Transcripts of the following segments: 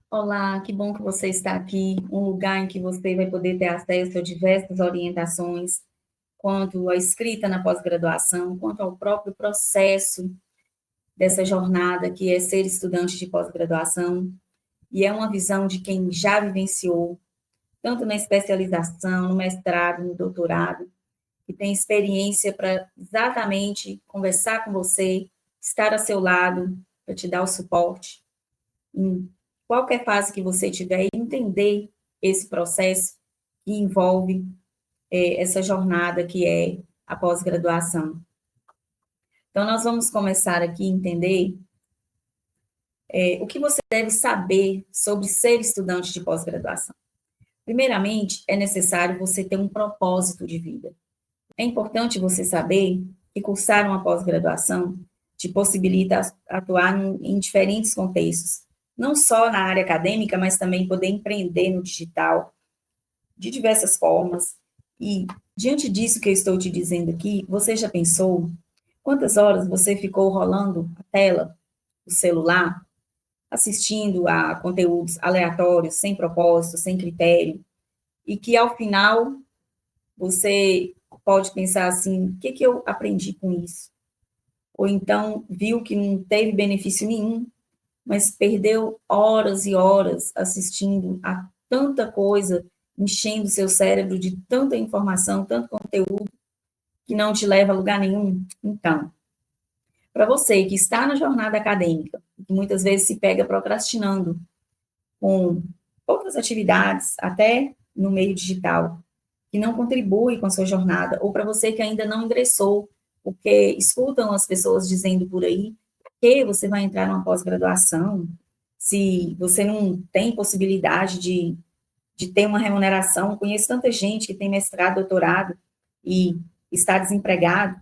Olá, que bom que você está aqui, um lugar em que você vai poder ter acesso a diversas orientações quanto à escrita na pós-graduação, quanto ao próprio processo dessa jornada que é ser estudante de pós-graduação, e é uma visão de quem já vivenciou, tanto na especialização, no mestrado, no doutorado, que tem experiência para exatamente conversar com você, estar a seu lado, para te dar o suporte em qualquer fase que você tiver, entender esse processo que envolve essa jornada que é a pós-graduação. Então, nós vamos começar aqui a entender o que você deve saber sobre ser estudante de pós-graduação. Primeiramente, é necessário você ter um propósito de vida. É importante você saber que cursar uma pós-graduação te possibilita atuar em diferentes contextos, não só na área acadêmica, mas também poder empreender no digital de diversas formas. E diante disso que eu estou te dizendo aqui, você já pensou quantas horas você ficou rolando a tela do celular, assistindo a conteúdos aleatórios, sem propósito, sem critério, e que ao final você pode pensar assim: o que, que eu aprendi com isso? Ou então viu que não teve benefício nenhum, mas perdeu horas e horas assistindo a tanta coisa, enchendo seu cérebro de tanta informação, tanto conteúdo, que não te leva a lugar nenhum. Então, para você que está na jornada acadêmica, que muitas vezes se pega procrastinando com outras atividades, até no meio digital, que não contribui com a sua jornada, ou para você que ainda não ingressou, porque escutam as pessoas dizendo por aí que você vai entrar numa pós-graduação, se você não tem possibilidade de ter uma remuneração. Conheço tanta gente que tem mestrado, doutorado e está desempregado.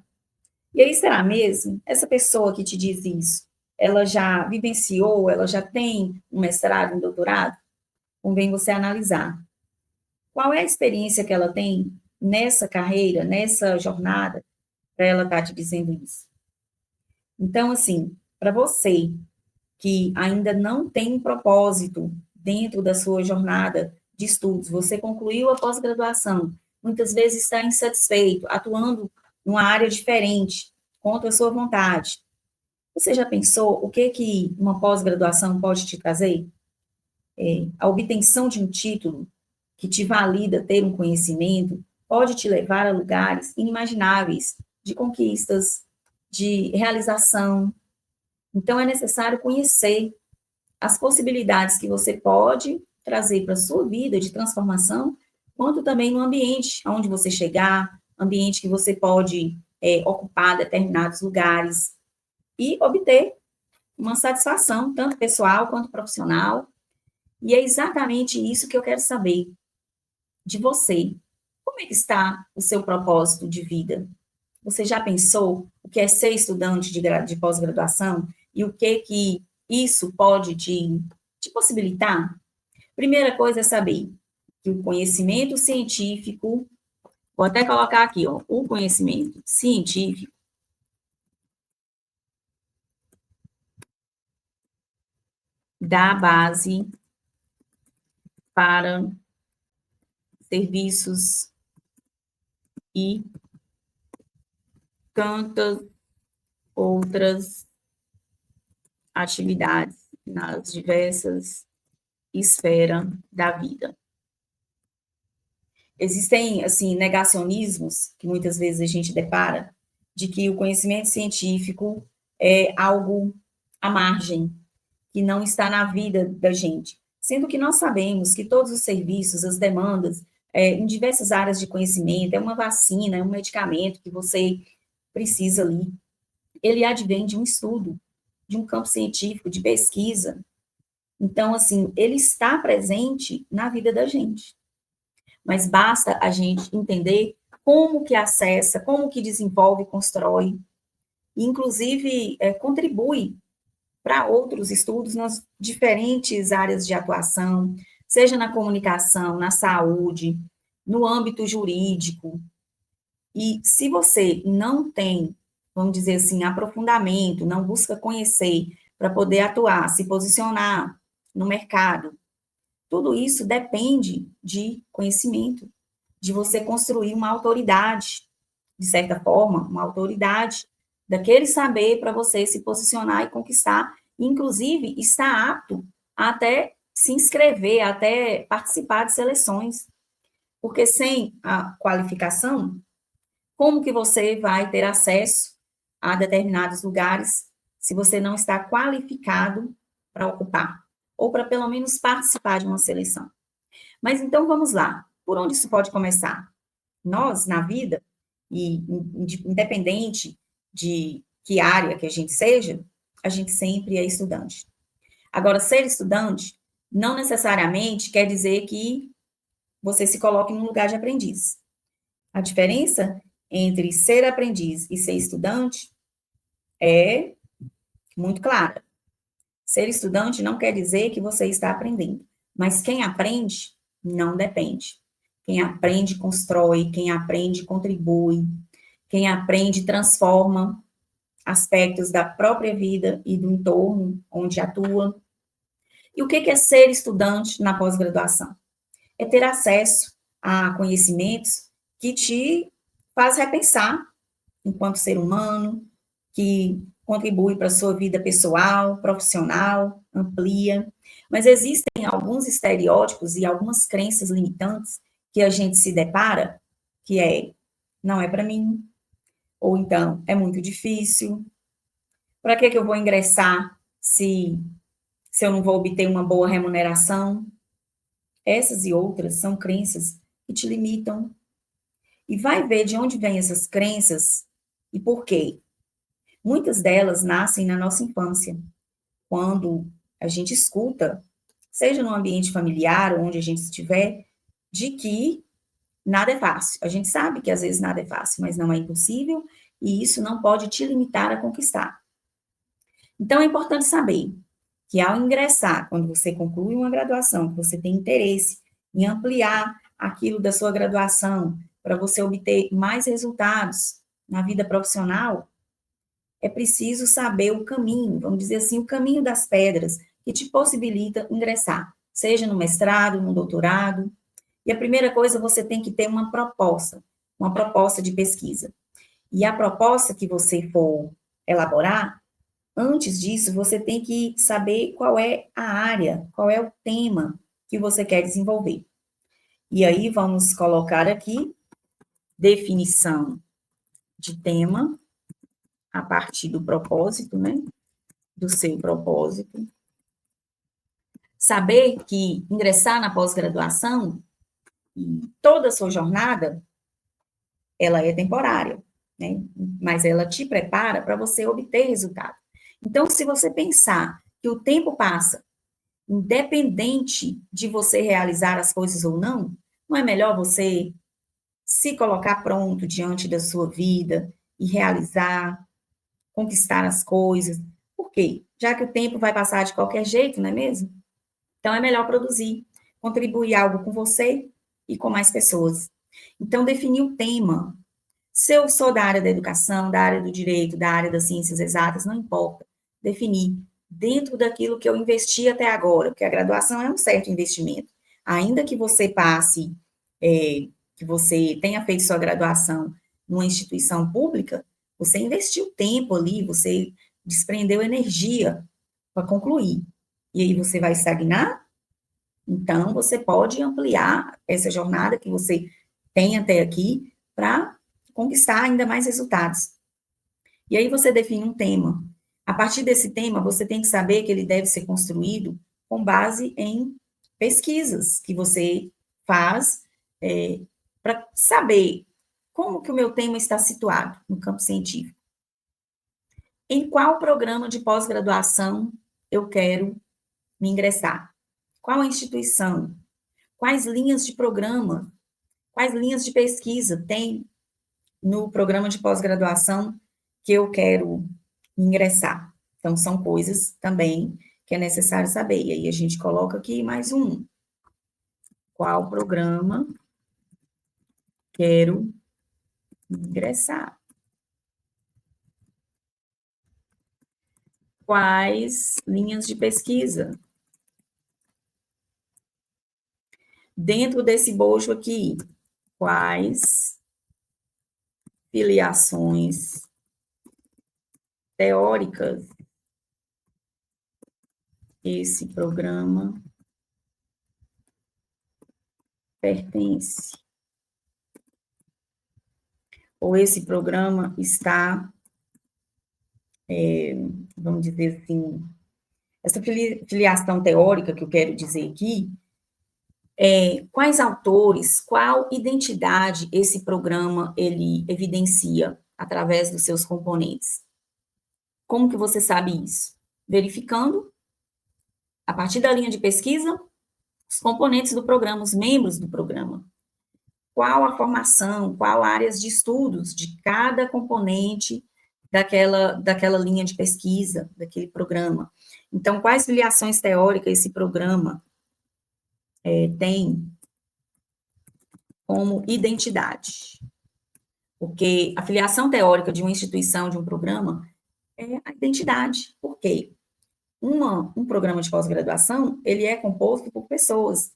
E aí, será mesmo? Essa pessoa que te diz isso, ela já vivenciou, ela já tem um mestrado, um doutorado? Convém você analisar. Qual é a experiência que ela tem nessa carreira, nessa jornada, para ela estar te dizendo isso? Então, assim, para você que ainda não tem um propósito dentro da sua jornada de estudos, você concluiu a pós-graduação, muitas vezes está insatisfeito, atuando numa área diferente, contra a sua vontade. Você já pensou o que uma pós-graduação pode te trazer? A obtenção de um título que te valida ter um conhecimento pode te levar a lugares inimagináveis de conquistas, de realização. Então, é necessário conhecer as possibilidades que você pode trazer para a sua vida de transformação, quanto também no ambiente onde você chegar, ambiente que você pode ocupar determinados lugares e obter uma satisfação, tanto pessoal quanto profissional. E é exatamente isso que eu quero saber de você. Como é que está o seu propósito de vida? Você já pensou o que é ser estudante de pós-graduação e o que isso pode te possibilitar? Primeira coisa é saber que o conhecimento científico, vou até colocar aqui, ó, o conhecimento científico dá base para serviços e tantas outras atividades nas diversas esferas da vida. Existem, assim, negacionismos que muitas vezes a gente depara de que o conhecimento científico é algo à margem, que não está na vida da gente, sendo que nós sabemos que todos os serviços, as demandas, em diversas áreas de conhecimento, é uma vacina, é um medicamento que você precisa ali, ele advém de um estudo, de um campo científico, de pesquisa. Então, assim, ele está presente na vida da gente. Mas basta a gente entender como que acessa, como que desenvolve, constrói, e inclusive contribui para outros estudos nas diferentes áreas de atuação, seja na comunicação, na saúde, no âmbito jurídico. E se você não tem, vamos dizer assim, aprofundamento, não busca conhecer para poder atuar, se posicionar no mercado. Tudo isso depende de conhecimento, de você construir uma autoridade, de certa forma, uma autoridade daquele saber para você se posicionar e conquistar, inclusive estar apto a até se inscrever, até participar de seleções. Porque sem a qualificação, como que você vai ter acesso a determinados lugares se você não está qualificado para ocupar? Ou para pelo menos participar de uma seleção. Mas então vamos lá. Por onde isso pode começar? Nós, na vida, e independente de que área que a gente sempre é estudante. Agora, ser estudante não necessariamente quer dizer que você se coloque num lugar de aprendiz. A diferença entre ser aprendiz e ser estudante é muito clara. Ser estudante não quer dizer que você está aprendendo, mas quem aprende não depende. Quem aprende constrói, quem aprende contribui, quem aprende transforma aspectos da própria vida e do entorno onde atua. E o que é ser estudante na pós-graduação? É ter acesso a conhecimentos que te faz repensar enquanto ser humano, que contribui para a sua vida pessoal, profissional, amplia. Mas existem alguns estereótipos e algumas crenças limitantes que a gente se depara, que é, não é para mim, ou então, é muito difícil. Para que eu vou ingressar se eu não vou obter uma boa remuneração? Essas e outras são crenças que te limitam. E vai ver de onde vêm essas crenças e por quê. Muitas delas nascem na nossa infância, quando a gente escuta, seja no ambiente familiar ou onde a gente estiver, de que nada é fácil. A gente sabe que às vezes nada é fácil, mas não é impossível e isso não pode te limitar a conquistar. Então é importante saber que ao ingressar, quando você conclui uma graduação, que você tem interesse em ampliar aquilo da sua graduação para você obter mais resultados na vida profissional, é preciso saber o caminho, vamos dizer assim, o caminho das pedras que te possibilita ingressar, seja no mestrado, no doutorado. E a primeira coisa, você tem que ter uma proposta de pesquisa. E a proposta que você for elaborar, antes disso, você tem que saber qual é a área, qual é o tema que você quer desenvolver. E aí, vamos colocar aqui definição de tema a partir do propósito, né? Do seu propósito. Saber que ingressar na pós-graduação, toda a sua jornada, ela é temporária, né? Mas ela te prepara para você obter resultado. Então, se você pensar que o tempo passa, independente de você realizar as coisas ou não, não é melhor você se colocar pronto diante da sua vida e realizar, conquistar as coisas? Por quê? Já que o tempo vai passar de qualquer jeito, não é mesmo? Então, é melhor produzir, contribuir algo com você e com mais pessoas. Então, definir o tema. Se eu sou da área da educação, da área do direito, da área das ciências exatas, não importa. Definir dentro daquilo que eu investi até agora, porque a graduação é um certo investimento. Ainda que você passe, que você tenha feito sua graduação numa instituição pública, você investiu tempo ali, você desprendeu energia para concluir. E aí você vai estagnar? Então, você pode ampliar essa jornada que você tem até aqui para conquistar ainda mais resultados. E aí você define um tema. A partir desse tema, você tem que saber que ele deve ser construído com base em pesquisas que você faz para saber como que o meu tema está situado no campo científico. Em qual programa de pós-graduação eu quero me ingressar? Qual a instituição? Quais linhas de programa? Quais linhas de pesquisa tem no programa de pós-graduação que eu quero ingressar? Então, são coisas também que é necessário saber. E aí a gente coloca aqui mais um. Qual programa quero ingressar? Quais linhas de pesquisa? dentro desse bojo aqui, quais filiações teóricas esse programa pertence? Ou esse programa está, vamos dizer assim, essa filiação teórica que eu quero dizer aqui, quais autores, qual identidade esse programa ele evidencia através dos seus componentes? Como que você sabe isso? Verificando, a partir da linha de pesquisa, os componentes do programa, os membros do programa. Qual a formação, qual áreas de estudos de cada componente daquela linha de pesquisa, daquele programa. Então, quais filiações teóricas esse programa tem como identidade? Porque a filiação teórica de uma instituição, de um programa, é a identidade. Por quê? Um programa de pós-graduação, ele é composto por pessoas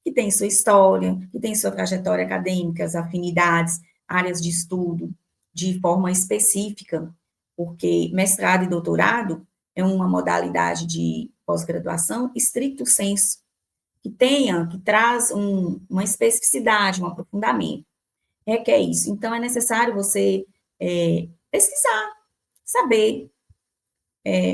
que têm sua história, que têm sua trajetória acadêmica, as afinidades, áreas de estudo, de forma específica, porque mestrado e doutorado é uma modalidade de pós-graduação stricto sensu, que traz uma especificidade, um aprofundamento. Requer isso. Então, é necessário você pesquisar, saber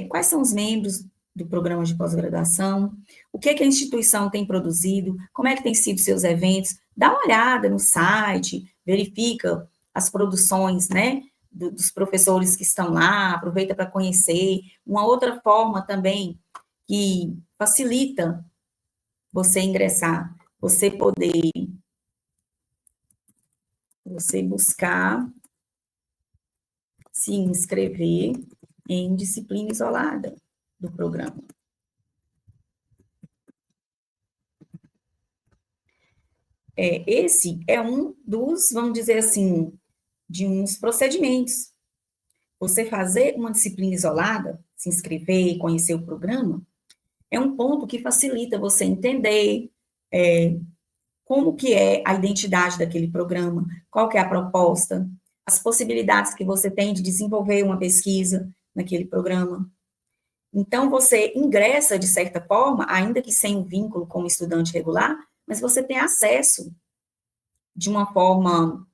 quais são os membros do programa de pós-graduação, o que a instituição tem produzido, como é que tem sido seus eventos, dá uma olhada no site, verifica as produções, né, dos professores que estão lá, aproveita para conhecer. Uma outra forma também que facilita você ingressar, você buscar se inscrever em disciplina isolada do programa. Esse é um dos, vamos dizer assim, de uns procedimentos. Você fazer uma disciplina isolada, se inscrever, conhecer o programa, é um ponto que facilita você entender como que é a identidade daquele programa, qual que é a proposta, as possibilidades que você tem de desenvolver uma pesquisa naquele programa. Então, você ingressa, de certa forma, ainda que sem um vínculo como estudante regular, mas você tem acesso de uma forma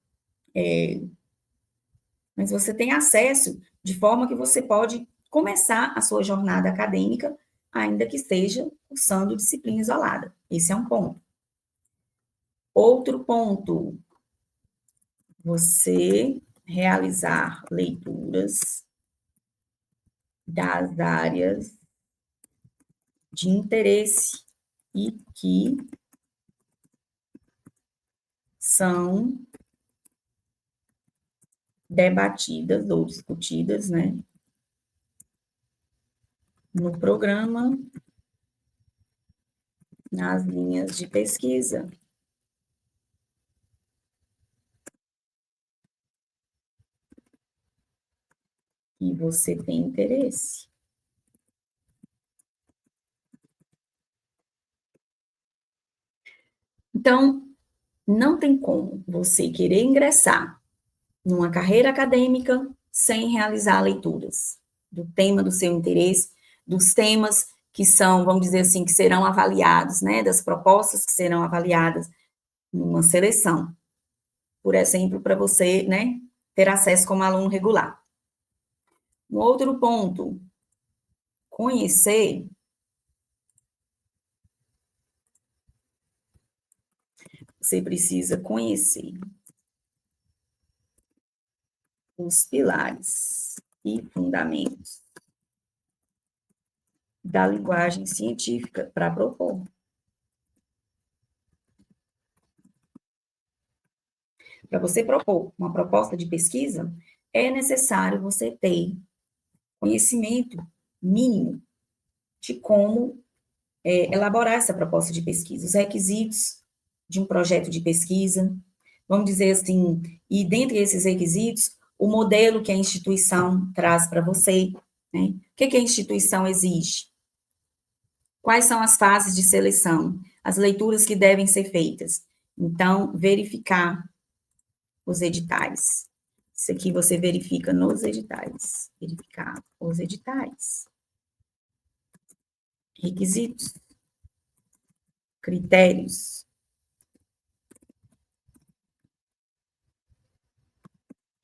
mas você tem acesso de forma que você pode começar a sua jornada acadêmica, ainda que esteja cursando disciplina isolada. Esse é um ponto. Outro ponto, você realizar leituras das áreas de interesse e que são debatidas ou discutidas, né, no programa, nas linhas de pesquisa. E você tem interesse. Então, não tem como você querer ingressar numa carreira acadêmica sem realizar leituras do tema do seu interesse, dos temas que são, vamos dizer assim, que serão avaliados, né, das propostas que serão avaliadas numa seleção. Por exemplo, para você, né, ter acesso como aluno regular. Um outro ponto, conhecer, você precisa conhecer os pilares e fundamentos da linguagem científica para propor. Para você propor uma proposta de pesquisa, é necessário você ter conhecimento mínimo de como elaborar essa proposta de pesquisa, os requisitos de um projeto de pesquisa, vamos dizer assim, e dentre esses requisitos, o modelo que a instituição traz para você, né? O que a instituição exige? Quais são as fases de seleção? As leituras que devem ser feitas. Então, verificar os editais. Isso aqui você verifica nos editais. Verificar os editais. Requisitos. Critérios.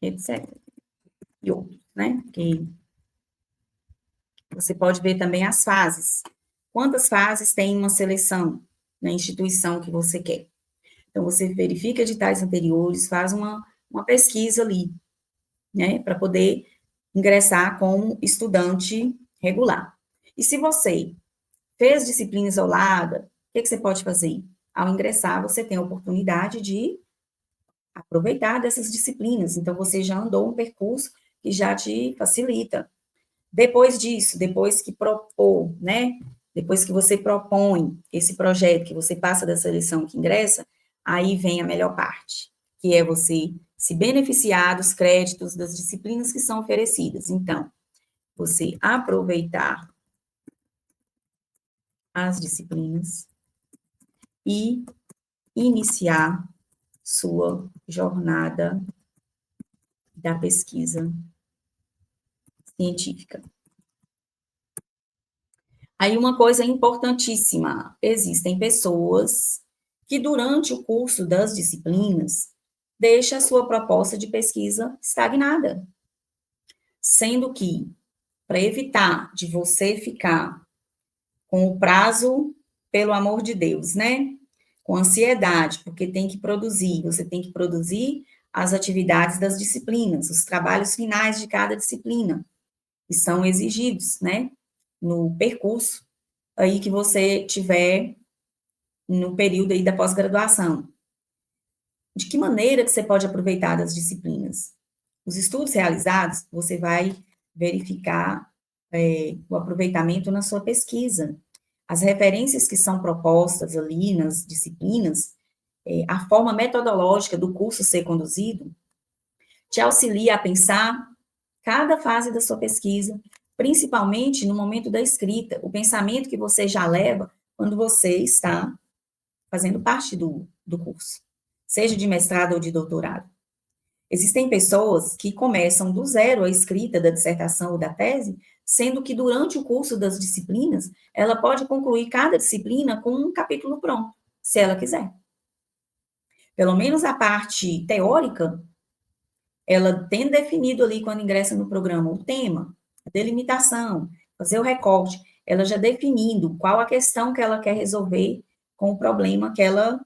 Etc. E outros, né? Que você pode ver também as fases. Quantas fases tem uma seleção na instituição que você quer? Então, você verifica editais anteriores, faz uma pesquisa ali, né, para poder ingressar como estudante regular. E se você fez disciplina isolada, o que você pode fazer? Ao ingressar, você tem a oportunidade de aproveitar dessas disciplinas. Então, você já andou um percurso que já te facilita. Depois disso, depois que propor, né? Depois que você propõe esse projeto, que você passa da seleção que ingressa, aí vem a melhor parte, que é você se beneficiar dos créditos das disciplinas que são oferecidas. Então, você aproveitar as disciplinas e iniciar sua jornada da pesquisa científica. Aí uma coisa importantíssima, existem pessoas que durante o curso das disciplinas deixa a sua proposta de pesquisa estagnada, sendo que para evitar de você ficar com o prazo, pelo amor de Deus, né? Com ansiedade, porque tem que produzir, você tem que produzir as atividades das disciplinas, os trabalhos finais de cada disciplina, que são exigidos, né? No percurso aí que você tiver no período aí da pós-graduação. De que maneira que você pode aproveitar das disciplinas? Os estudos realizados, você vai verificar o aproveitamento na sua pesquisa. As referências que são propostas ali nas disciplinas, a forma metodológica do curso ser conduzido, te auxilia a pensar cada fase da sua pesquisa, principalmente no momento da escrita, o pensamento que você já leva quando você está fazendo parte do curso, seja de mestrado ou de doutorado. Existem pessoas que começam do zero a escrita da dissertação ou da tese, sendo que durante o curso das disciplinas, ela pode concluir cada disciplina com um capítulo pronto, se ela quiser. Pelo menos a parte teórica, ela tem definido ali, quando ingressa no programa, o tema, a delimitação, fazer o recorte, ela já definindo qual a questão que ela quer resolver com o problema que ela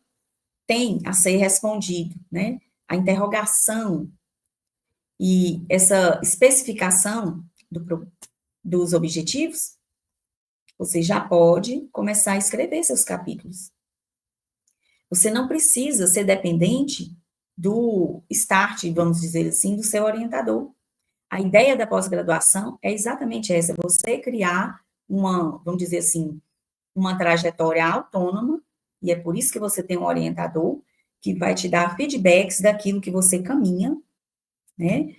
tem a ser respondido, né? A interrogação e essa especificação dos objetivos, você já pode começar a escrever seus capítulos. Você não precisa ser dependente do start, vamos dizer assim, do seu orientador. A ideia da pós-graduação é exatamente essa, é você criar uma, vamos dizer assim, uma trajetória autônoma, e é por isso que você tem um orientador que vai te dar feedbacks daquilo que você caminha, né?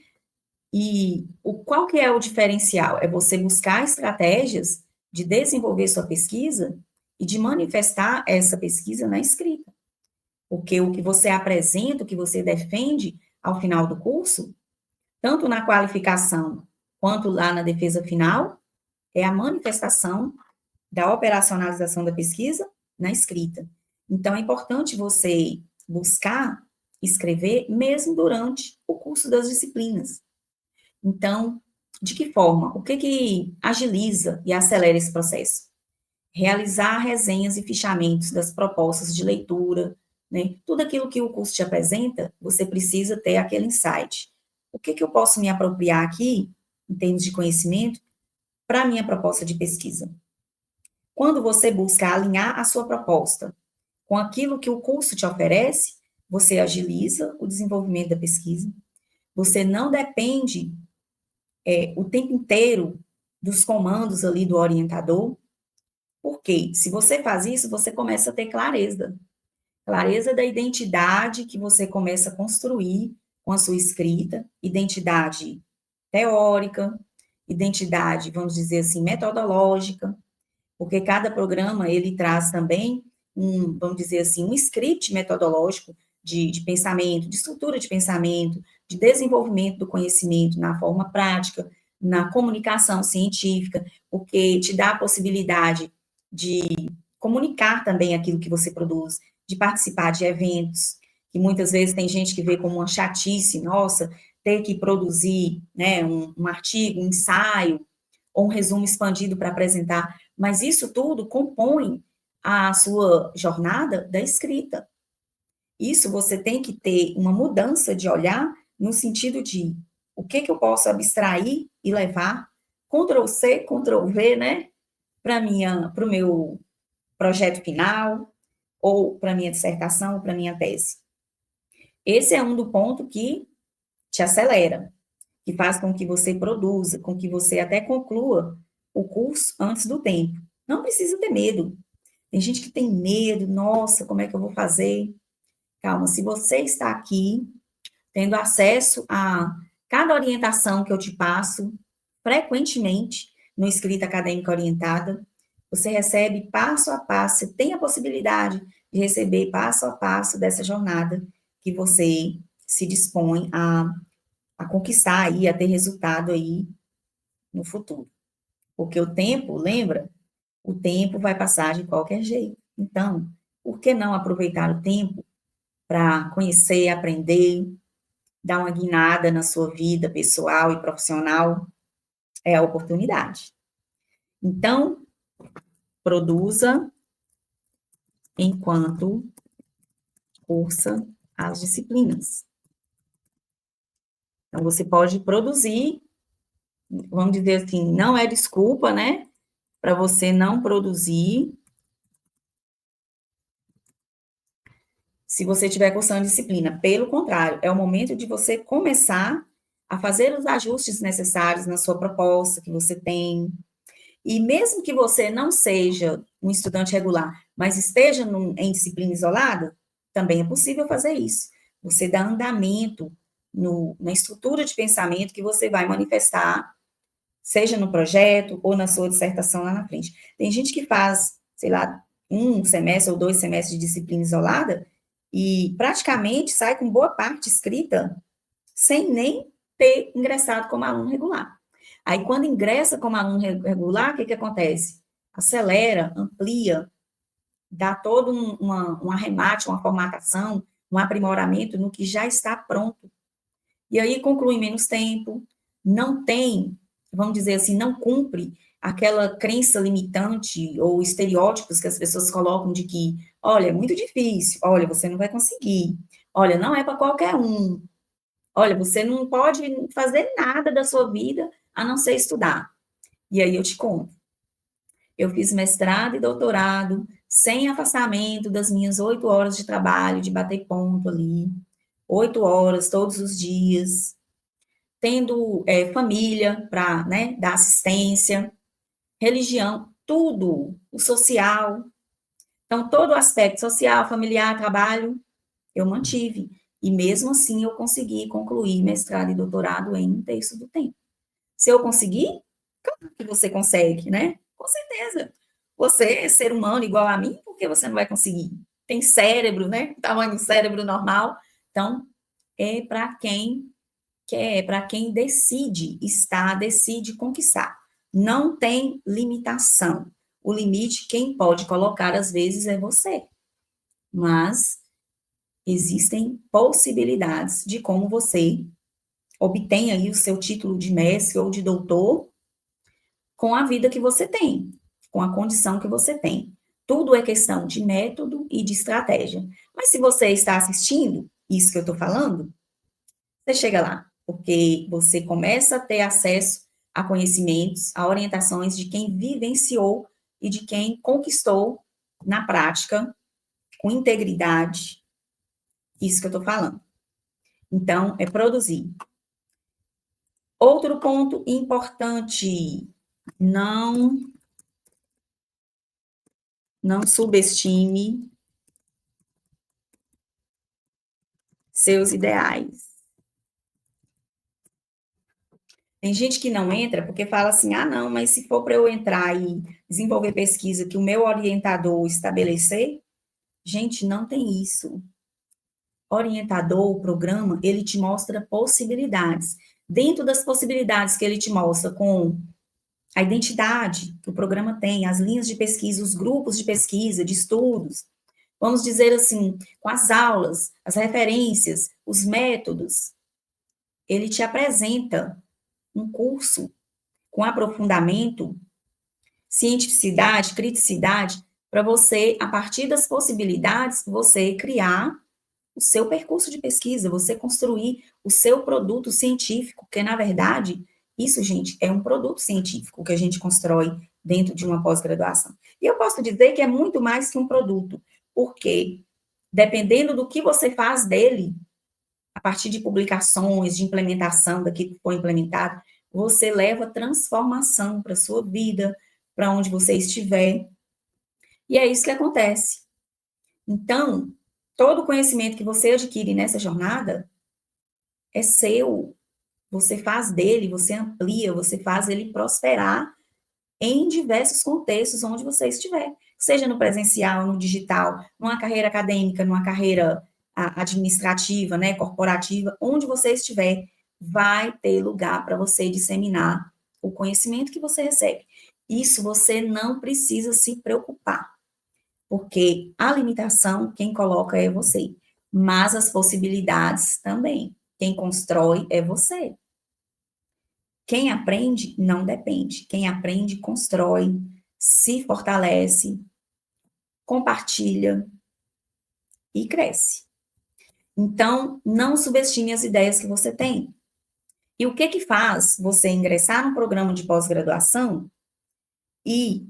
E qual que é o diferencial? É você buscar estratégias de desenvolver sua pesquisa e de manifestar essa pesquisa na escrita. Porque o que você apresenta, o que você defende ao final do curso, tanto na qualificação quanto lá na defesa final, é a manifestação da operacionalização da pesquisa na escrita. Então, é importante você buscar escrever mesmo durante o curso das disciplinas. Então, de que forma? O que agiliza e acelera esse processo? Realizar resenhas e fichamentos das propostas de leitura, né? Tudo aquilo que o curso te apresenta, você precisa ter aquele insight. O que eu posso me apropriar aqui, em termos de conhecimento, para a minha proposta de pesquisa? Quando você busca alinhar a sua proposta com aquilo que o curso te oferece, você agiliza o desenvolvimento da pesquisa, você não depende o tempo inteiro dos comandos ali do orientador, porque se você faz isso, você começa a ter clareza. Clareza da identidade que você começa a construir com a sua escrita, identidade teórica, identidade, vamos dizer assim, metodológica, porque cada programa, ele traz também vamos dizer assim, um script metodológico de pensamento, de estrutura de pensamento, de desenvolvimento do conhecimento na forma prática, na comunicação científica, porque te dá a possibilidade de comunicar também aquilo que você produz, de participar de eventos, que muitas vezes tem gente que vê como uma chatice, nossa, ter que produzir, né, um artigo, um ensaio, ou um resumo expandido para apresentar, mas isso tudo compõe a sua jornada da escrita. Isso você tem que ter uma mudança de olhar no sentido de o que eu posso abstrair e levar, Ctrl+C, Ctrl+V, né, para o meu projeto final, ou para minha dissertação, ou para minha tese. Esse é um do ponto que te acelera, que faz com que você produza, com que você até conclua o curso antes do tempo. Não precisa ter medo. Tem gente que tem medo, nossa, como é que eu vou fazer? Calma, se você está aqui, tendo acesso a cada orientação que eu te passo, frequentemente, no Escrita Acadêmica Orientada, você recebe passo a passo, você tem a possibilidade de receber passo a passo dessa jornada que você se dispõe a conquistar e a ter resultado aí no futuro. Porque o tempo, lembra? O tempo vai passar de qualquer jeito. Então, por que não aproveitar o tempo para conhecer, aprender, dar uma guinada na sua vida pessoal e profissional? É a oportunidade. Então, produza enquanto cursa as disciplinas. Então, você pode produzir, vamos dizer assim, não é desculpa, né, para você não produzir se você estiver cursando disciplina. Pelo contrário, é o momento de você começar a fazer os ajustes necessários na sua proposta que você tem. E mesmo que você não seja um estudante regular, mas esteja em disciplina isolada, também é possível fazer isso. Você dá andamento na estrutura de pensamento que você vai manifestar, seja no projeto ou na sua dissertação lá na frente. Tem gente que faz, sei lá, 1 semestre ou 2 semestres de disciplina isolada e praticamente sai com boa parte escrita sem nem ter ingressado como aluno regular. Aí, quando ingressa como aluno regular, o que acontece? Acelera, amplia, dá todo um arremate, uma formatação, um aprimoramento no que já está pronto. E aí conclui em menos tempo, não tem, vamos dizer assim, não cumpre aquela crença limitante ou estereótipos que as pessoas colocam de que, olha, é muito difícil, olha, você não vai conseguir, olha, não é para qualquer um, olha, você não pode fazer nada da sua vida a não ser estudar. E aí eu te conto. Eu fiz mestrado e doutorado sem afastamento das minhas 8 horas de trabalho, de bater ponto ali, 8 horas todos os dias, tendo família para, né, dar assistência, religião, tudo, o social. Então, todo o aspecto social, familiar, trabalho, eu mantive. E mesmo assim, eu consegui concluir mestrado e doutorado em 1/3 do tempo. Se eu conseguir, claro que você consegue, né? Com certeza. Você é ser humano igual a mim, por que você não vai conseguir? Tem cérebro, né? Tamanho do cérebro normal. Então, é para quem quer, é para quem decide estar, decide conquistar. Não tem limitação. O limite, quem pode colocar, às vezes, é você. Mas existem possibilidades de como você obtém aí o seu título de mestre ou de doutor com a vida que você tem, com a condição que você tem. Tudo é questão de método e de estratégia. Mas se você está assistindo isso que eu estou falando, você chega lá, porque você começa a ter acesso a conhecimentos, a orientações de quem vivenciou e de quem conquistou na prática, com integridade, isso que eu estou falando. Então, é produzir. Outro ponto importante, não subestime seus ideais. Tem gente que não entra porque fala assim, ah, não, mas se for para eu entrar e desenvolver pesquisa que o meu orientador estabelecer, gente, não tem isso. Orientador, o programa, ele te mostra possibilidades. Dentro das possibilidades que ele te mostra com a identidade que o programa tem, as linhas de pesquisa, os grupos de pesquisa, de estudos, vamos dizer assim, com as aulas, as referências, os métodos, ele te apresenta um curso com aprofundamento, cientificidade, criticidade, para você, a partir das possibilidades, você criar o seu percurso de pesquisa, você construir o seu produto científico, que na verdade, isso, gente, é um produto científico que a gente constrói dentro de uma pós-graduação. E eu posso dizer que é muito mais que um produto, porque dependendo do que você faz dele, a partir de publicações, de implementação daquilo que foi implementado, você leva transformação para a sua vida, para onde você estiver. E é isso que acontece. Então, todo o conhecimento que você adquire nessa jornada é seu. Você faz dele, você amplia, você faz ele prosperar em diversos contextos onde você estiver. Seja no presencial, no digital, numa carreira acadêmica, numa carreira administrativa, né, corporativa, onde você estiver, vai ter lugar para você disseminar o conhecimento que você recebe. Isso você não precisa se preocupar, porque a limitação, quem coloca é você, mas as possibilidades também. Quem constrói é você. Quem aprende não depende. Quem aprende, constrói, se fortalece, compartilha e cresce. Então, não subestime as ideias que você tem. E o que que faz você ingressar num programa de pós-graduação e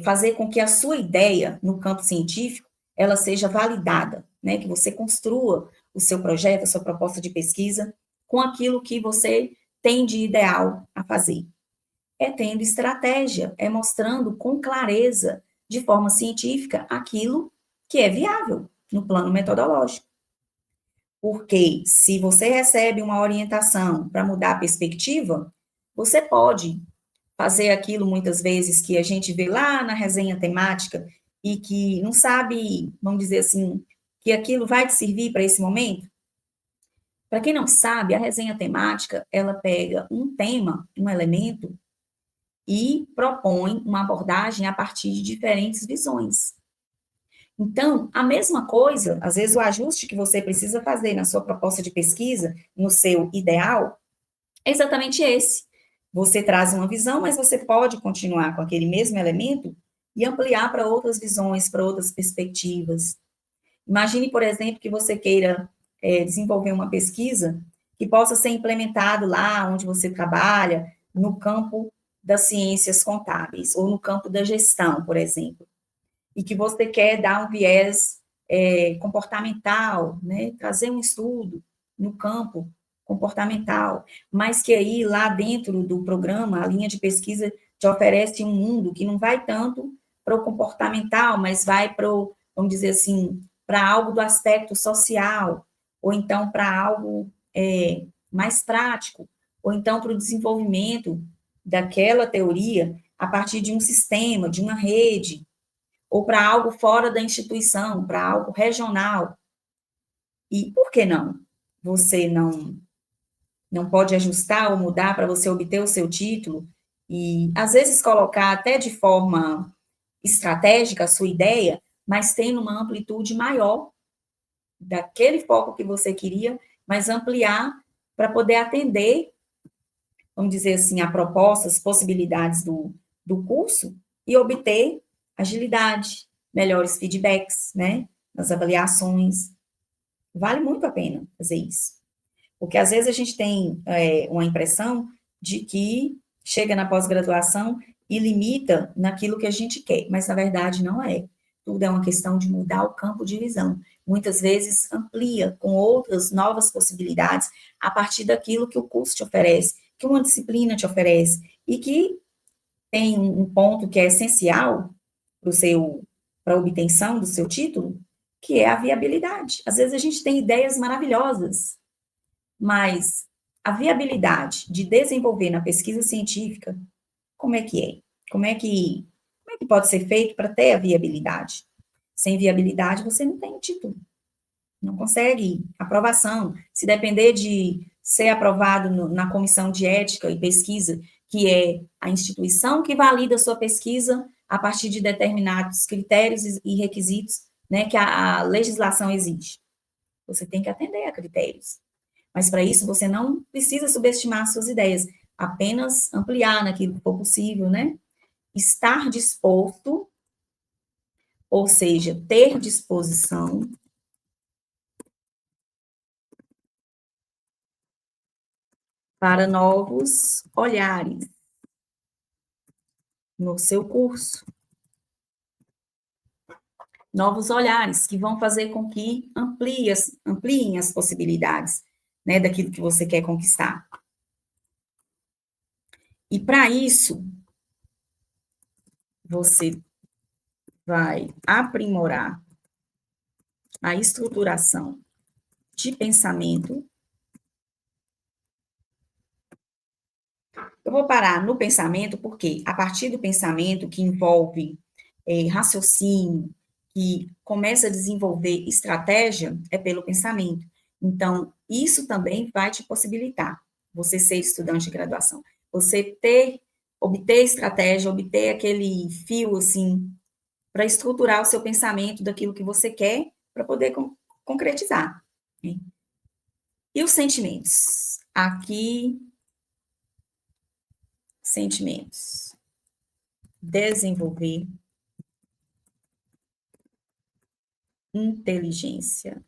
fazer com que a sua ideia no campo científico ela seja validada, né? Que você construa o seu projeto, a sua proposta de pesquisa com aquilo que você tem de ideal a fazer. É tendo estratégia, é mostrando com clareza, de forma científica, aquilo que é viável no plano metodológico. Porque se você recebe uma orientação para mudar a perspectiva, você pode fazer aquilo muitas vezes que a gente vê lá na resenha temática e que não sabe, vamos dizer assim, que aquilo vai te servir para esse momento. Para quem não sabe, a resenha temática, ela pega um tema, um elemento, e propõe uma abordagem a partir de diferentes visões. Então, a mesma coisa, às vezes o ajuste que você precisa fazer na sua proposta de pesquisa, no seu ideal, é exatamente esse. Você traz uma visão, mas você pode continuar com aquele mesmo elemento e ampliar para outras visões, para outras perspectivas. Imagine, por exemplo, que você queira desenvolver uma pesquisa que possa ser implementado lá onde você trabalha, no campo das ciências contábeis, ou no campo da gestão, por exemplo, e que você quer dar um viés comportamental, né, trazer um estudo no campo comportamental, mas que aí, lá dentro do programa, a linha de pesquisa te oferece um mundo que não vai tanto para o comportamental, mas vai para o, vamos dizer assim, para algo do aspecto social, ou então para algo mais prático, ou então para o desenvolvimento daquela teoria a partir de um sistema, de uma rede, ou para algo fora da instituição, para algo regional. E por que não? Você não pode ajustar ou mudar para você obter o seu título e, às vezes, colocar até de forma estratégica a sua ideia, mas tendo uma amplitude maior daquele foco que você queria, mas ampliar para poder atender, vamos dizer assim, a propostas, possibilidades do curso e obter agilidade, melhores feedbacks, né, nas avaliações. Vale muito a pena fazer isso. Porque às vezes a gente tem uma impressão de que chega na pós-graduação e limita naquilo que a gente quer, mas na verdade não é. Tudo é uma questão de mudar o campo de visão. Muitas vezes amplia com outras novas possibilidades a partir daquilo que o curso te oferece, que uma disciplina te oferece, e que tem um ponto que é essencial para a obtenção do seu título, que é a viabilidade. Às vezes a gente tem ideias maravilhosas, mas A viabilidade de desenvolver na pesquisa científica, como é que é? Como é que pode ser feito para ter a viabilidade? Sem viabilidade, você não tem título, não consegue aprovação. Se depender de ser aprovado na comissão de ética e pesquisa, que é a instituição que valida a sua pesquisa a partir de determinados critérios e requisitos, né, que a legislação exige. Você tem que atender a critérios. Mas para isso você não precisa subestimar suas ideias, apenas ampliar naquilo que for possível, né? Estar disposto, ou seja, ter disposição para novos olhares no seu curso. Novos olhares que vão fazer com que ampliem as possibilidades, né, daquilo que você quer conquistar. E para isso, você vai aprimorar a estruturação de pensamento. Eu vou parar no pensamento, porque a partir do pensamento que envolve raciocínio, que começa a desenvolver estratégia, é pelo pensamento. Então, isso também vai te possibilitar, você ser estudante de graduação, você obter estratégia, obter aquele fio, assim, para estruturar o seu pensamento daquilo que você quer, para poder concretizar. Né? E os sentimentos? Aqui, sentimentos. Desenvolver inteligência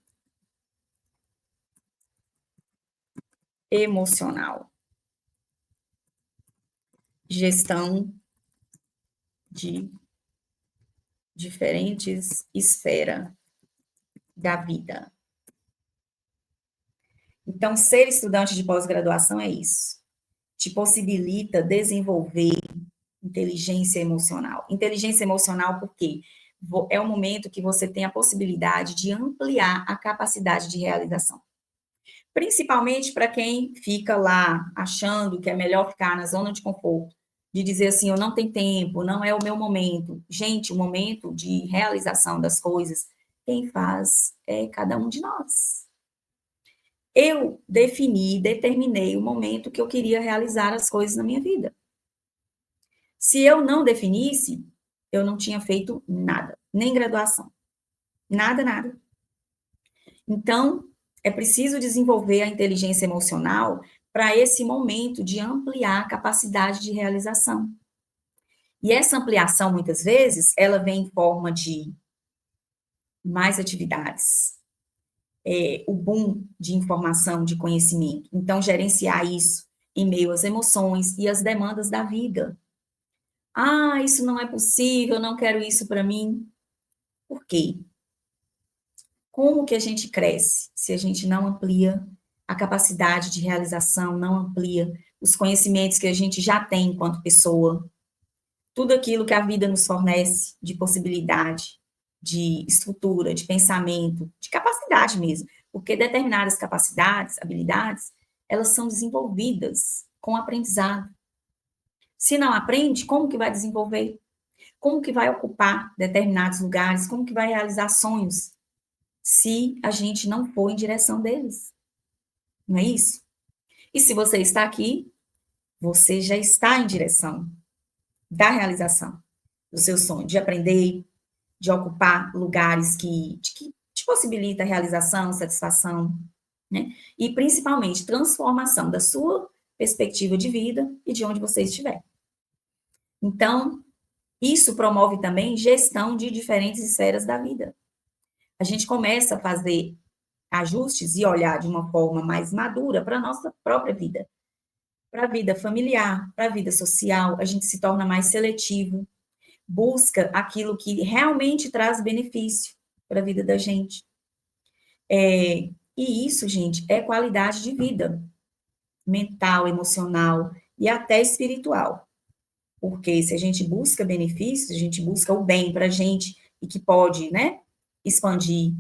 emocional, gestão de diferentes esferas da vida. Então, ser estudante de pós-graduação é isso. Te possibilita desenvolver inteligência emocional. Inteligência emocional porque é o momento que você tem a possibilidade de ampliar a capacidade de realização. Principalmente para quem fica lá achando que é melhor ficar na zona de conforto, de dizer assim, eu não tenho tempo, não é o meu momento. Gente, o momento de realização das coisas, quem faz é cada um de nós. Eu determinei o momento que eu queria realizar as coisas na minha vida. Se eu não definisse, eu não tinha feito nada, nem graduação. Nada, nada. Então, é preciso desenvolver a inteligência emocional para esse momento de ampliar a capacidade de realização. E essa ampliação, muitas vezes, ela vem em forma de mais atividades, o boom de informação, de conhecimento. Então, gerenciar isso em meio às emoções e às demandas da vida. Ah, isso não é possível, eu não quero isso para mim. Por quê? Como que a gente cresce se a gente não amplia a capacidade de realização, não amplia os conhecimentos que a gente já tem enquanto pessoa, tudo aquilo que a vida nos fornece de possibilidade, de estrutura, de pensamento, de capacidade mesmo, porque determinadas capacidades, habilidades, elas são desenvolvidas com aprendizado. Se não aprende, como que vai desenvolver? Como que vai ocupar determinados lugares? Como que vai realizar sonhos? Se a gente não for em direção deles. Não é isso? E se você está aqui, você já está em direção da realização do seu sonho, de aprender, de ocupar lugares que te possibilita realização, satisfação, né? E principalmente transformação da sua perspectiva de vida e de onde você estiver. Então, isso promove também gestão de diferentes esferas da vida. A gente começa a fazer ajustes e olhar de uma forma mais madura para a nossa própria vida. Para a vida familiar, para a vida social, a gente se torna mais seletivo, busca aquilo que realmente traz benefício para a vida da gente. E isso, gente, é qualidade de vida, mental, emocional e até espiritual. Porque se a gente busca benefícios, a gente busca o bem para a gente e que pode, né, expandir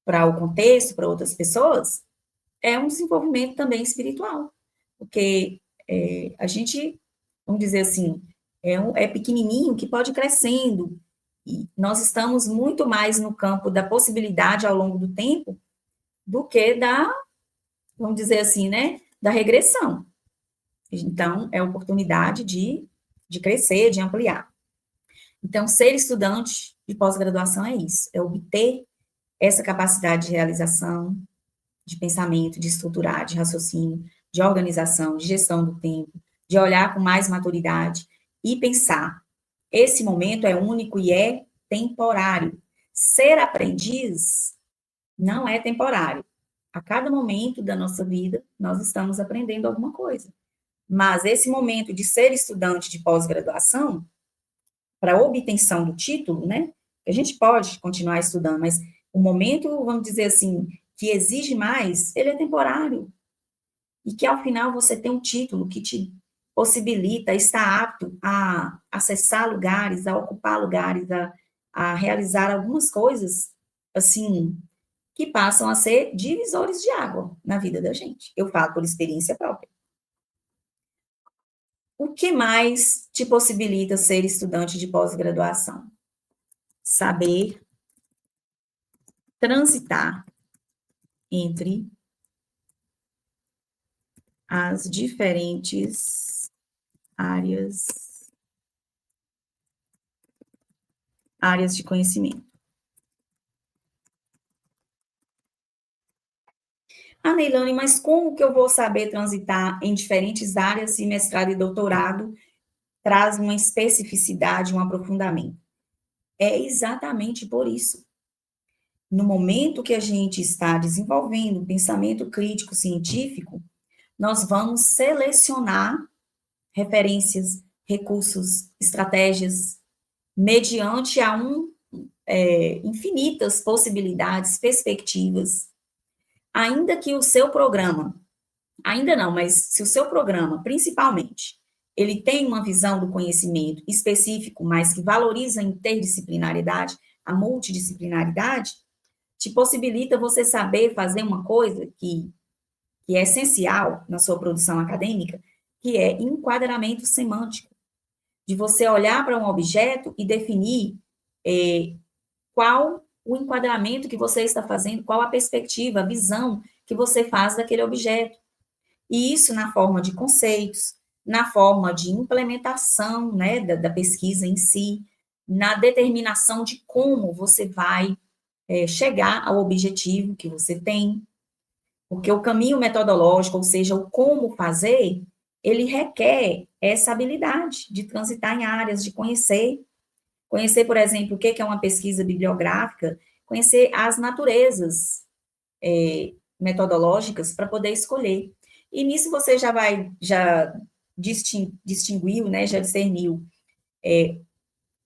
para o contexto, para outras pessoas, é um desenvolvimento também espiritual, porque a gente, vamos dizer assim, é pequenininho que pode ir crescendo, e nós estamos muito mais no campo da possibilidade ao longo do tempo do que da, vamos dizer assim, né, da regressão. Então, é oportunidade de crescer, de ampliar. Então, ser estudante de pós-graduação é isso, é obter essa capacidade de realização, de pensamento, de estruturar, de raciocínio, de organização, de gestão do tempo, de olhar com mais maturidade e pensar. Esse momento é único e é temporário. Ser aprendiz não é temporário. A cada momento da nossa vida, nós estamos aprendendo alguma coisa. Mas esse momento de ser estudante de pós-graduação, para obtenção do título, né? A gente pode continuar estudando, mas o momento, vamos dizer assim, que exige mais, ele é temporário. E que ao final você tem um título que te possibilita estar apto a acessar lugares, a ocupar lugares, a realizar algumas coisas, assim, que passam a ser divisores de água na vida da gente. Eu falo por experiência própria. O que mais te possibilita ser estudante de pós-graduação? Saber transitar entre as diferentes áreas de conhecimento. Ah, Neilane, mas como que eu vou saber transitar em diferentes áreas se mestrado e doutorado traz uma especificidade, um aprofundamento? É exatamente por isso. No momento que a gente está desenvolvendo o pensamento crítico científico, nós vamos selecionar referências, recursos, estratégias, mediante infinitas possibilidades, perspectivas. Ainda que o seu programa, ainda não, mas se o seu programa, principalmente, ele tem uma visão do conhecimento específico, mas que valoriza a interdisciplinaridade, a multidisciplinaridade, te possibilita você saber fazer uma coisa que é essencial na sua produção acadêmica, que é enquadramento semântico, de você olhar para um objeto e definir qual o enquadramento que você está fazendo, qual a perspectiva, a visão que você faz daquele objeto. E isso na forma de conceitos, na forma de implementação, né, da pesquisa em si, na determinação de como você vai chegar ao objetivo que você tem, porque o caminho metodológico, ou seja, o como fazer, ele requer essa habilidade de transitar em áreas, de conhecer, por exemplo, o que é uma pesquisa bibliográfica, conhecer as naturezas metodológicas para poder escolher. E nisso você já distinguiu, né, já discerniu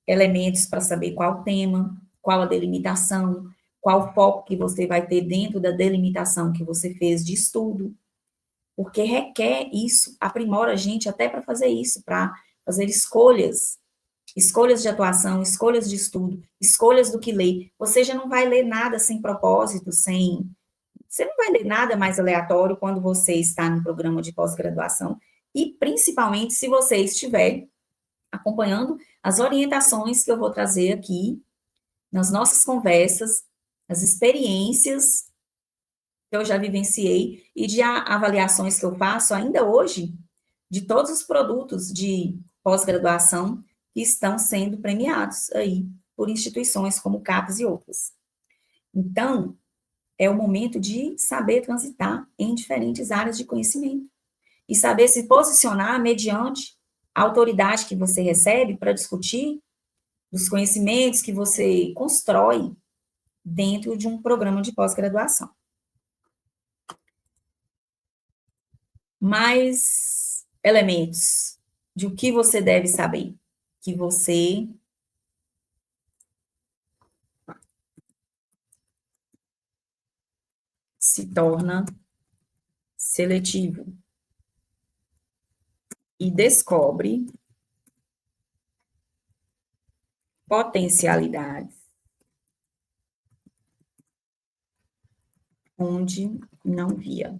elementos para saber qual tema, qual a delimitação, qual foco que você vai ter dentro da delimitação que você fez de estudo, porque requer isso, aprimora a gente até para fazer isso, para fazer escolhas de atuação, escolhas de estudo, escolhas do que ler. Você já não vai ler nada sem propósito, você não vai ler nada mais aleatório quando você está no programa de pós-graduação, e principalmente se você estiver acompanhando as orientações que eu vou trazer aqui nas nossas conversas, as experiências que eu já vivenciei e de avaliações que eu faço ainda hoje de todos os produtos de pós-graduação que estão sendo premiados aí por instituições como CAPES e outras. Então, é o momento de saber transitar em diferentes áreas de conhecimento e saber se posicionar mediante a autoridade que você recebe para discutir os conhecimentos que você constrói dentro de um programa de pós-graduação. Mais elementos de o que você deve saber, que você se torna seletivo e descobre potencialidades onde não via.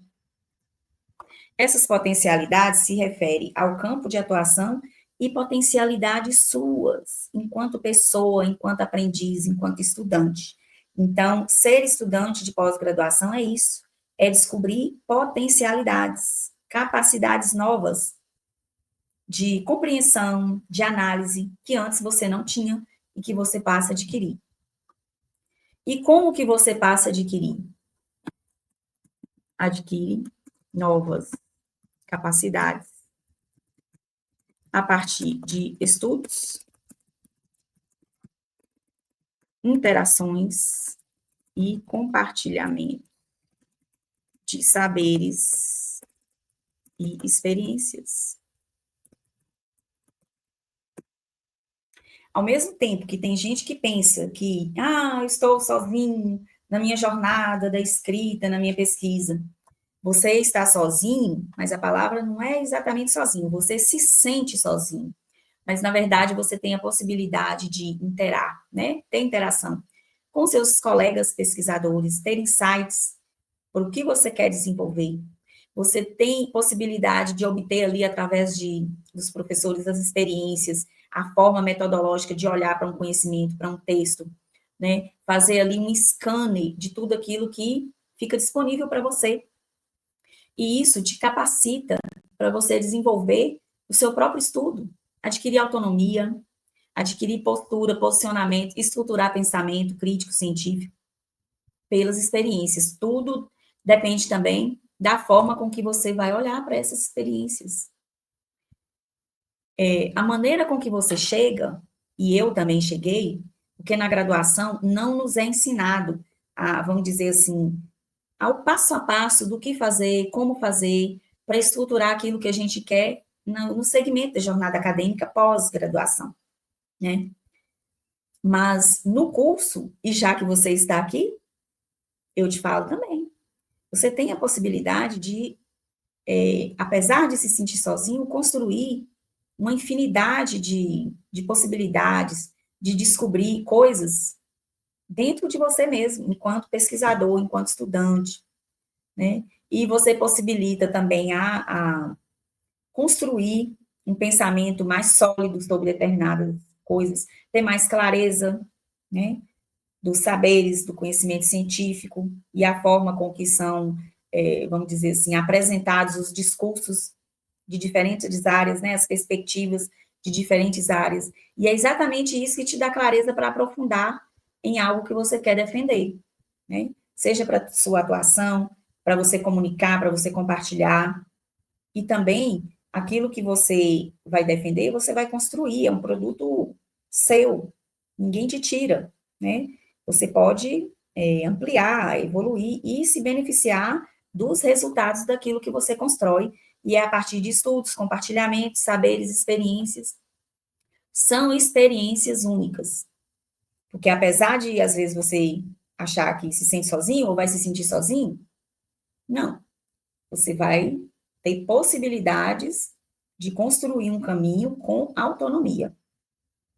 Essas potencialidades se referem ao campo de atuação e potencialidades suas, enquanto pessoa, enquanto aprendiz, enquanto estudante. Então, ser estudante de pós-graduação é isso, é descobrir potencialidades, capacidades novas de compreensão, de análise, que antes você não tinha e que você passa a adquirir. E como que você passa a adquirir? Adquire novas capacidades a partir de estudos, interações e compartilhamento de saberes e experiências. Ao mesmo tempo que tem gente que pensa que, eu estou sozinho na minha jornada da escrita, na minha pesquisa. Você está sozinho, mas a palavra não é exatamente sozinho, você se sente sozinho. Mas, na verdade, você tem a possibilidade de interar, né? Ter interação com seus colegas pesquisadores, ter insights por o que você quer desenvolver. Você tem possibilidade de obter ali, através dos professores, as experiências, a forma metodológica de olhar para um conhecimento, para um texto, né? Fazer ali um scanner de tudo aquilo que fica disponível para você. E isso te capacita para você desenvolver o seu próprio estudo, adquirir autonomia, adquirir postura, posicionamento, estruturar pensamento crítico, científico, pelas experiências. Tudo depende também da forma com que você vai olhar para essas experiências. A maneira com que você chega, e eu também cheguei, porque na graduação não nos é ensinado a, vamos dizer assim, ao passo a passo do que fazer, como fazer, para estruturar aquilo que a gente quer no segmento da jornada acadêmica pós-graduação, né? Mas no curso, e já que você está aqui, eu te falo também, você tem a possibilidade de, apesar de se sentir sozinho, construir uma infinidade de possibilidades, de descobrir coisas dentro de você mesmo, enquanto pesquisador, enquanto estudante, né? E você possibilita também a construir um pensamento mais sólido sobre determinadas coisas, ter mais clareza, né? Dos saberes, do conhecimento científico e a forma com que são, vamos dizer assim, apresentados os discursos de diferentes áreas, né? As perspectivas de diferentes áreas. E é exatamente isso que te dá clareza para aprofundar em algo que você quer defender, né? Seja para sua atuação, para você comunicar, para você compartilhar, e também aquilo que você vai defender, você vai construir, é um produto seu, ninguém te tira, né? Você pode ampliar, evoluir e se beneficiar dos resultados daquilo que você constrói, e é a partir de estudos, compartilhamentos, saberes, experiências. São experiências únicas, porque apesar de, às vezes, você achar que se sente sozinho ou vai se sentir sozinho, não. Você vai ter possibilidades de construir um caminho com autonomia,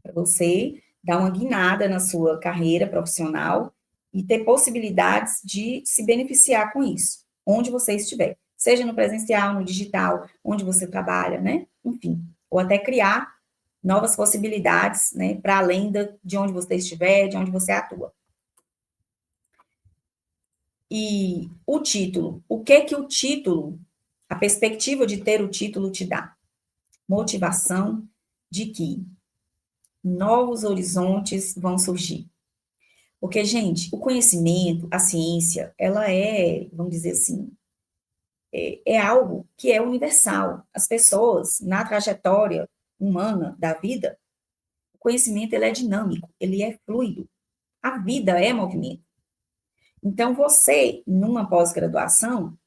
para você dar uma guinada na sua carreira profissional e ter possibilidades de se beneficiar com isso, onde você estiver, seja no presencial, no digital, onde você trabalha, né? Enfim, ou até criar novas possibilidades, né, para além de onde você estiver, de onde você atua. E o título, o que o título, a perspectiva de ter o título te dá? Motivação de que novos horizontes vão surgir. Porque, gente, o conhecimento, a ciência, ela vamos dizer assim, é algo que é universal. As pessoas, na trajetória humana da vida, o conhecimento ele é dinâmico, ele é fluido. A vida é movimento. Então, você, numa pós-graduação,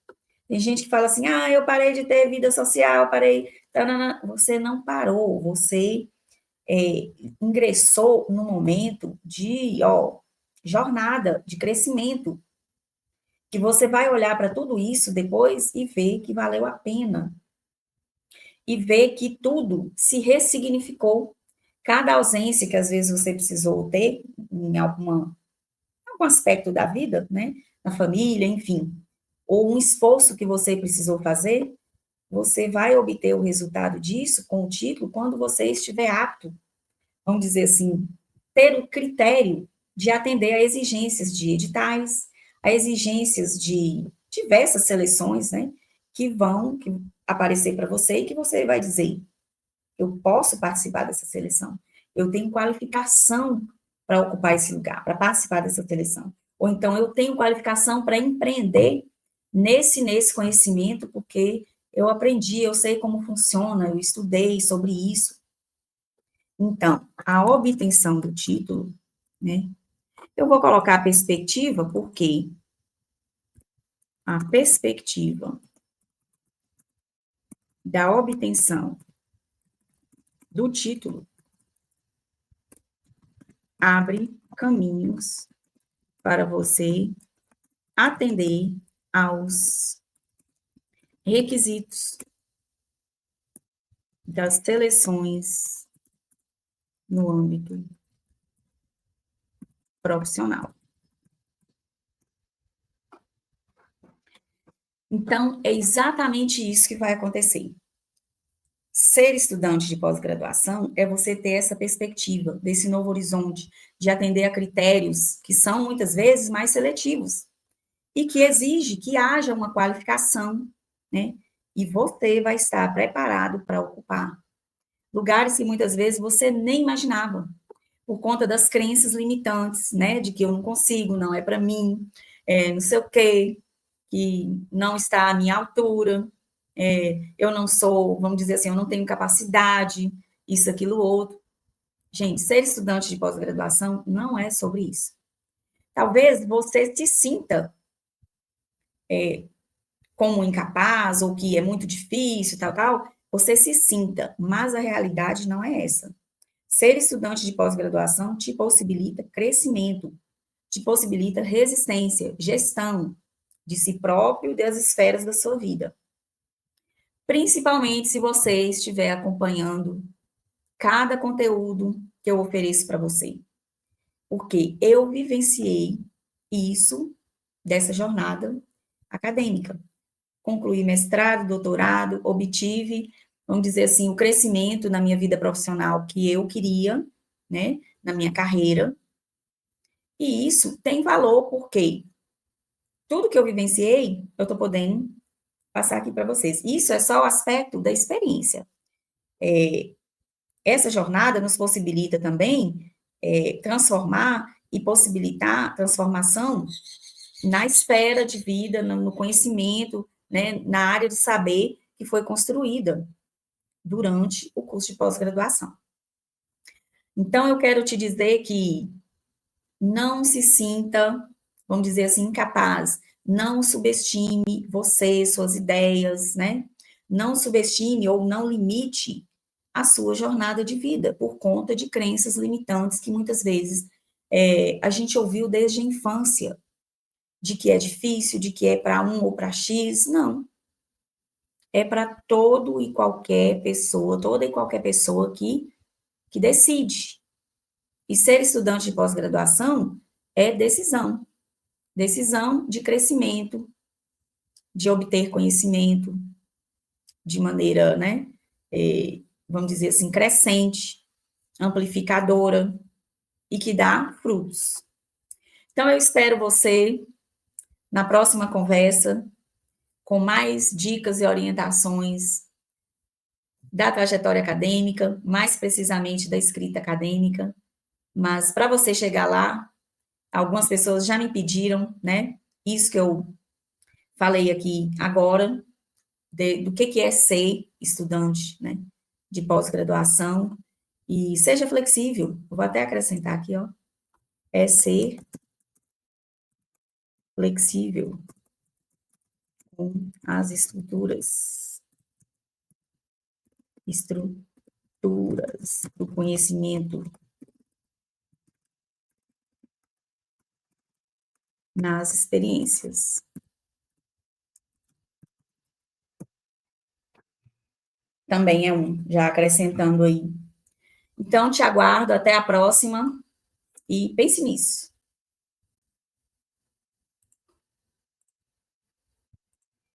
tem gente que fala assim, eu parei de ter vida social, parei... Você não parou, você ingressou no momento de, jornada, de crescimento, que você vai olhar para tudo isso depois e ver que valeu a pena. E ver que tudo se ressignificou. Cada ausência que às vezes você precisou ter em algum aspecto da vida, né? Na família, enfim, ou um esforço que você precisou fazer, você vai obter o resultado disso com o título quando você estiver apto, vamos dizer assim, ter o critério de atender a exigências de editais, a exigências de diversas seleções, né, que vão aparecer para você e que você vai dizer, eu posso participar dessa seleção, eu tenho qualificação para ocupar esse lugar, para participar dessa seleção. Ou então, eu tenho qualificação para empreender nesse conhecimento, porque eu aprendi, eu sei como funciona, eu estudei sobre isso. Então, a obtenção do título, né? Eu vou colocar a perspectiva, porque a perspectiva da obtenção do título abre caminhos para você atender aos requisitos das seleções no âmbito profissional. Então, é exatamente isso que vai acontecer. Ser estudante de pós-graduação é você ter essa perspectiva, desse novo horizonte, de atender a critérios que são, muitas vezes, mais seletivos, e que exige que haja uma qualificação, né? E você vai estar preparado para ocupar lugares que muitas vezes você nem imaginava, por conta das crenças limitantes, né? De que eu não consigo, não é para mim, não sei o quê, que não está à minha altura, eu não sou, vamos dizer assim, eu não tenho capacidade, isso, aquilo, outro. Gente, ser estudante de pós-graduação não é sobre isso. Talvez você se sinta como incapaz, ou que é muito difícil, tal, você se sinta, mas a realidade não é essa. Ser estudante de pós-graduação te possibilita crescimento, te possibilita resistência, gestão de si próprio e das esferas da sua vida. Principalmente se você estiver acompanhando cada conteúdo que eu ofereço para você. Porque eu vivenciei isso dessa jornada acadêmica. Concluí mestrado, doutorado, obtive, vamos dizer assim, o crescimento na minha vida profissional que eu queria, né, na minha carreira. E isso tem valor porque tudo que eu vivenciei, eu estou podendo passar aqui para vocês. Isso é só o aspecto da experiência. Essa jornada nos possibilita também transformar e possibilitar transformação na esfera de vida, no conhecimento, né, na área de saber que foi construída durante o curso de pós-graduação. Então, eu quero te dizer que não se sinta, vamos dizer assim, incapaz, não subestime você, suas ideias, né? Não subestime ou não limite a sua jornada de vida por conta de crenças limitantes que muitas vezes a gente ouviu desde a infância, de que é difícil, de que é para um ou para X. Não. É para todo e qualquer pessoa, toda e qualquer pessoa que decide. E ser estudante de pós-graduação é decisão. Decisão de crescimento, de obter conhecimento de maneira, né, vamos dizer assim, crescente, amplificadora e que dá frutos. Então, eu espero você na próxima conversa com mais dicas e orientações da trajetória acadêmica, mais precisamente da escrita acadêmica. Mas para você chegar lá, algumas pessoas já me pediram, né? Isso que eu falei aqui agora, do que é ser estudante, né? De pós-graduação. E seja flexível. Eu vou até acrescentar aqui, ó. É ser flexível com as estruturas do conhecimento nas experiências. Também é um, já acrescentando aí. Então, te aguardo, até a próxima, e pense nisso.